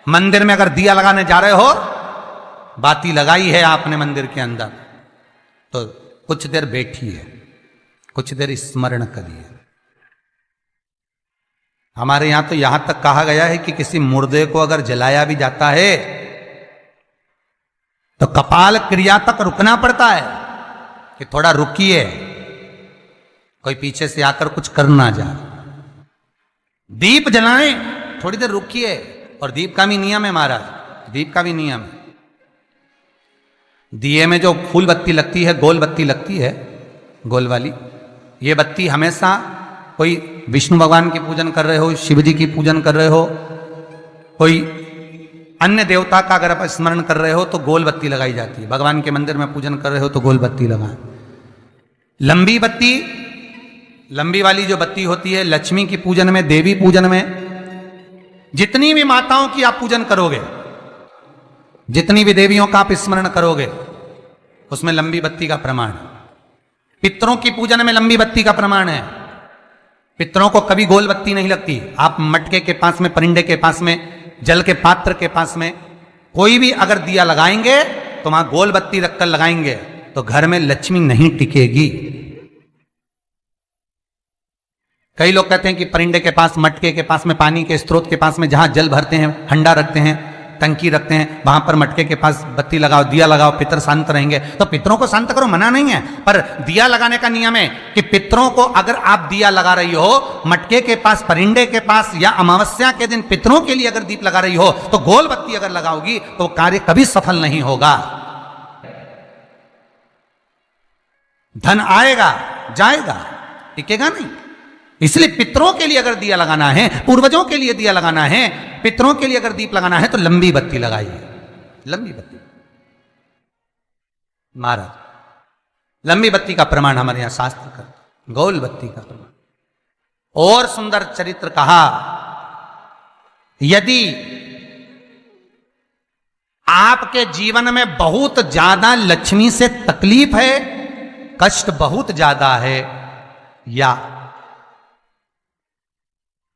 मंदिर में अगर दिया लगाने जा रहे हो, बाती लगाई है आपने मंदिर के अंदर, तो कुछ देर बैठिए, कुछ देर स्मरण करिए। हमारे यहां तो यहां तक कहा गया है कि किसी मुर्दे को अगर जलाया भी जाता है तो कपाल क्रिया तक रुकना पड़ता है कि थोड़ा रुकिए, कोई पीछे से आकर कुछ कर ना जाए। दीप जलाएं, थोड़ी देर रुकिए। और दीप का भी नियम है महाराज, दीप का भी नियम है। दिए में जो फूल बत्ती लगती है, गोल बत्ती लगती है, गोल वाली, ये बत्ती हमेशा कोई विष्णु भगवान की पूजन कर रहे हो, शिव जी की पूजन कर रहे हो, कोई अन्य देवता का अगर आप स्मरण कर रहे हो तो गोल बत्ती लगाई जाती है। भगवान के मंदिर में पूजन कर रहे हो तो गोल बत्ती लगाएं। लंबी बत्ती, लंबी वाली जो बत्ती होती है, लक्ष्मी की पूजन में, देवी पूजन में, जितनी भी माताओं की आप पूजन करोगे, जितनी भी देवियों का आप स्मरण करोगे, उसमें लंबी बत्ती का प्रमाण है। पितरों की पूजन में लंबी बत्ती का प्रमाण है। पितरों को कभी गोल बत्ती नहीं लगती। आप मटके के पास में, परिंदे के पास में, जल के पात्र के पास में कोई भी अगर दिया लगाएंगे तो वहां गोल बत्ती रखकर लगाएंगे तो घर में लक्ष्मी नहीं टिकेगी। कई लोग कहते हैं कि परिंदे के पास, मटके के पास में, पानी के स्रोत के पास में जहां जल भरते हैं, हंडा रखते हैं, टंकी रखते हैं, वहां पर मटके के पास बत्ती लगाओ, दिया लगाओ, पितर शांत रहेंगे। तो पितरों को शांत करो, मना नहीं है, पर दिया लगाने का नियम है कि पितरों को अगर आप दिया लगा रही हो मटके के पास, परिंदे के पास, या अमावस्या के दिन पितरों के लिए अगर दीप लगा रही हो तो गोल बत्ती अगर लगाओगी तो कार्य कभी सफल नहीं होगा। धन आएगा जाएगा, टिकेगा नहीं। इसलिए पितरों के लिए अगर दिया लगाना है, पूर्वजों के लिए दिया लगाना है, पितरों के लिए अगर दीप लगाना है तो लंबी बत्ती लगाइए, लंबी बत्ती। महाराज, लंबी बत्ती का प्रमाण हमारे यहां शास्त्र करते, गोल बत्ती का प्रमाण। और सुंदर चरित्र कहा, यदि आपके जीवन में बहुत ज्यादा लक्ष्मी से तकलीफ है, कष्ट बहुत ज्यादा है, या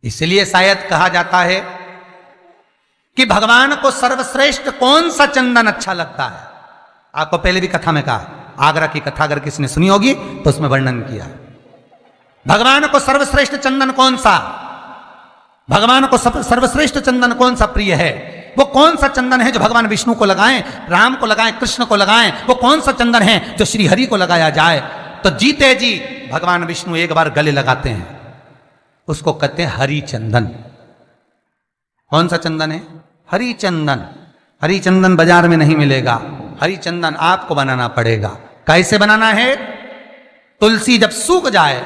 इसलिए शायद कहा जाता है कि भगवान को सर्वश्रेष्ठ कौन सा चंदन अच्छा लगता है। आपको पहले भी कथा में कहा, आगरा की कथा अगर किसी ने सुनी होगी तो उसमें वर्णन किया। भगवान को सर्वश्रेष्ठ चंदन कौन सा, भगवान को सर्वश्रेष्ठ चंदन कौन सा प्रिय है, वो कौन सा चंदन है जो भगवान विष्णु को लगाएं, राम को लगाएं, कृष्ण को लगाएं, वो कौन सा चंदन है जो श्री हरि को लगाया जाए। तो जीते जी भगवान विष्णु एक बार गले लगाते हैं, उसको कहते हैं हरि चंदन। कौन सा चंदन है? हरि चंदन। हरि चंदन बाजार में नहीं मिलेगा, हरि चंदन आपको बनाना पड़ेगा। कैसे बनाना है? तुलसी जब सूख जाए